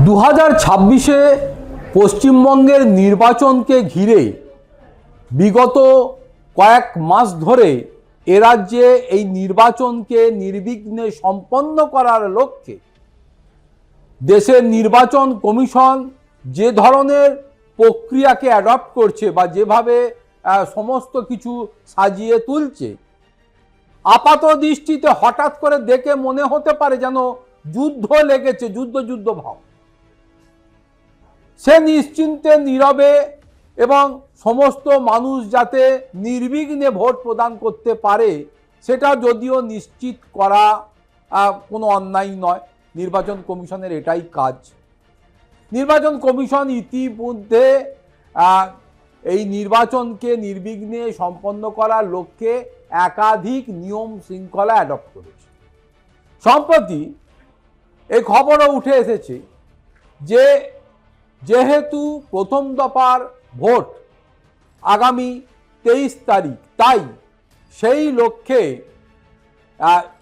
2026-এ পশ্চিমবঙ্গের নির্বাচনকে ঘিরে বিগত কয়েক মাস ধরে এ রাজ্যে এই নির্বাচনকে নির্বিঘ্নে সম্পন্ন করার লক্ষ্যে দেশের নির্বাচন কমিশন যে ধরনের প্রক্রিয়াকে অ্যাডপ্ট করছে বা যেভাবে সমস্ত কিছু সাজিয়ে তুলছে, আপাত দৃষ্টিতে হঠাৎ করে দেখে মনে হতে পারে যেন যুদ্ধ লেগেছে, যুদ্ধ ভাব। সে নিশ্চিন্তে নীরবে এবং সমস্ত মানুষ যাতে নির্বিঘ্নে ভোট প্রদান করতে পারে সেটা যদিও নিশ্চিত করা কোনো অন্যায় নয়, নির্বাচন কমিশনের এটাই কাজ। নির্বাচন কমিশন ইতিমধ্যে এই নির্বাচনকে নির্বিঘ্নে সম্পন্ন করার লক্ষ্যে একাধিক নিয়ম শৃঙ্খলা অ্যাডপ্ট করেছে। সম্প্রতি এই খবরও উঠে এসেছে যে যেহেতু প্রথম দফার ভোট আগামী 23 তারিখ, তাই সেই লক্ষ্যে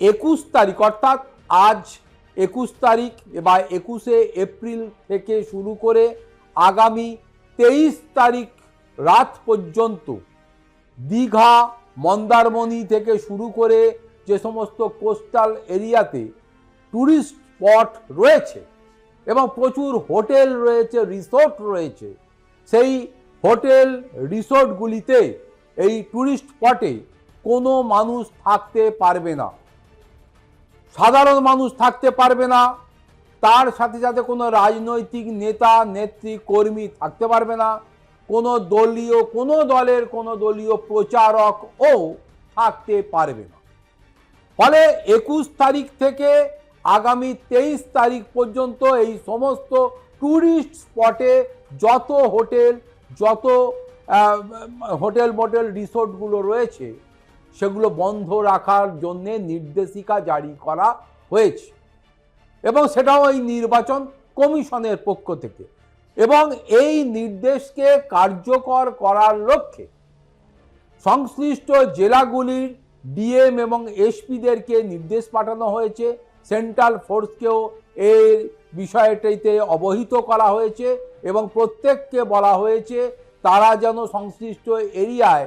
21 তারিখ অর্থাৎ আজ 21 তারিখ বা 21শে এপ্রিল থেকে শুরু করে আগামী 23 তারিখ রাত পর্যন্ত দীঘা, মন্দারমণি থেকে শুরু করে যে সমস্ত কোস্টাল এরিয়াতে ট্যুরিস্ট স্পট রয়েছে এবং প্রচুর হোটেল রয়েছে, রিসোর্ট রয়েছে, সেই হোটেল রিসোর্টগুলিতে এই ট্যুরিস্ট স্পটে কোনো মানুষ থাকতে পারবে না, সাধারণ মানুষ থাকতে পারবে না, তার সাথে সাথে কোনো রাজনৈতিক নেতা নেত্রী কর্মী থাকতে পারবে না, কোনো দলের কোনো দলীয় প্রচারকও থাকতে পারবে না। ফলে 21 তারিখ থেকে আগামী 23 তারিখ পর্যন্ত এই সমস্ত ট্যুরিস্ট স্পটে যত হোটেল মোটেল রিসোর্টগুলো রয়েছে সেগুলো বন্ধ রাখার জন্যে নির্দেশিকা জারি করা হয়েছে এবং সেটাও এই নির্বাচন কমিশনের পক্ষ থেকে। এবং এই নির্দেশকে কার্যকর করার লক্ষ্যে সংশ্লিষ্ট জেলাগুলির ডিএম এবং এসপিদেরকে নির্দেশ পাঠানো হয়েছে, সেন্ট্রাল ফোর্সকেও এই বিষয়টিতে অবহিত করা হয়েছে এবং প্রত্যেককে বলা হয়েছে তারা যেন সংশ্লিষ্ট এরিয়ায়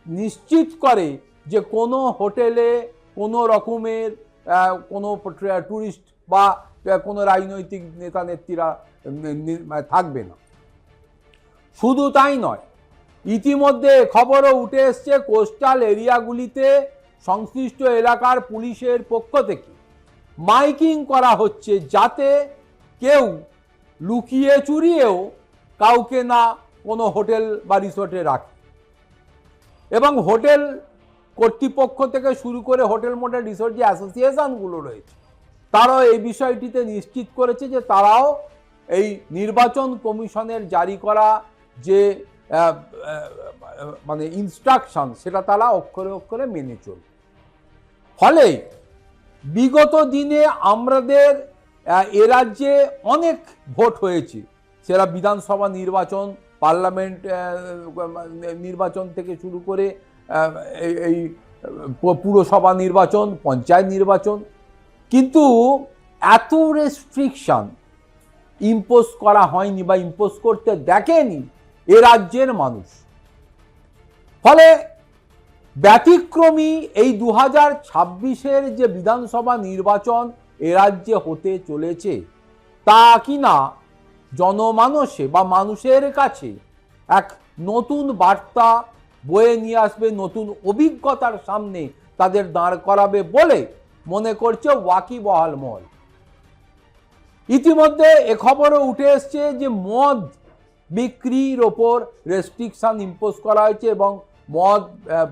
নিশ্চিত করে যে কোনো হোটেলে কোনো রকমের কোনো ট্যুরিস্ট বা কোনো রাজনৈতিক নেতা নেত্রীরা থাকবে না। শুধু তাই নয়, ইতিমধ্যে খবরও উঠে এসছে কোস্টাল এরিয়াগুলিতে সংশ্লিষ্ট এলাকার পুলিশের পক্ষ থেকে মাইকিং করা হচ্ছে যাতে কেউ লুকিয়ে চুরিয়েও কাউকে না কোনো হোটেল বা রিসোর্টে রাখে। এবং হোটেল কর্তৃপক্ষ থেকে শুরু করে হোটেল মোটেল রিসোর্ট যে অ্যাসোসিয়েশনগুলো রয়েছে তারাও এই বিষয়টিতে নিশ্চিত করেছে যে তারাও এই নির্বাচন কমিশনের জারি করা যে মানে ইনস্ট্রাকশন সেটা তারা অক্ষরে অক্ষরে মেনে চলবে। ফলে বিগত দিনে আমাদের এ রাজ্যে অনেক ভোট হয়েছে, সেটা বিধানসভা নির্বাচন, পার্লামেন্ট নির্বাচন থেকে শুরু করে এই পুরসভা নির্বাচন, পঞ্চায়েত নির্বাচন, কিন্তু এত রেস্ট্রিকশন ইম্পোজ করা হয়নি বা ইম্পোজ করতে দেখেনি এ রাজ্যের মানুষ। ফলে ব্যতিক্রমী এই 2026-এর যে বিধানসভা নির্বাচন এ রাজ্যে হতে চলেছে তা কিনা জনমানসে বা মানুষের কাছে এক নতুন বার্তা বয়ে নিয়ে আসবে, নতুন অভিজ্ঞতার সামনে তাদের দাঁড় করাবে বলে মনে করছে ওয়াকিবহাল মহল। ইতিমধ্যে এ খবরও উঠে এসছে যে মদ বিক্রির ওপর রেস্ট্রিকশন ইম্পোজ করা হয়েছে এবং মদ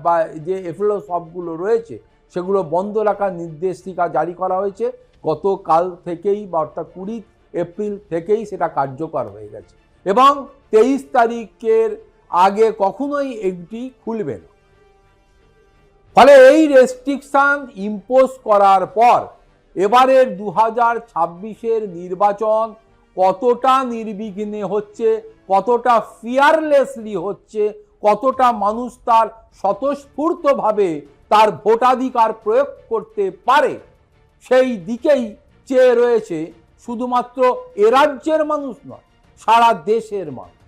বা যে এফএলও শপগুলো রয়েছে সেগুলো বন্ধ রাখার নির্দেশিকা জারি করা হয়েছে গতকাল থেকেই বা অর্থাৎ 20 এপ্রিল থেকেই সেটা কার্যকর হয়ে গেছে এবং 23 তারিখের আগে কখনোই এটি খুলবে না। ফলে এই রেস্ট্রিকশন ইম্পোজ করার পর এবারের 2026-এর নির্বাচন কতটা নির্বিঘ্নে হচ্ছে, কতটা ফিয়ারলেসলি হচ্ছে, কতটা মানুষ তার স্বতঃস্ফূর্তভাবে তার ভোটাধিকার প্রয়োগ করতে পারে সেই দিকেই চেয়ে রয়েছে শুধুমাত্র এ রাজ্যের মানুষ নয়, সারা দেশের মানুষ।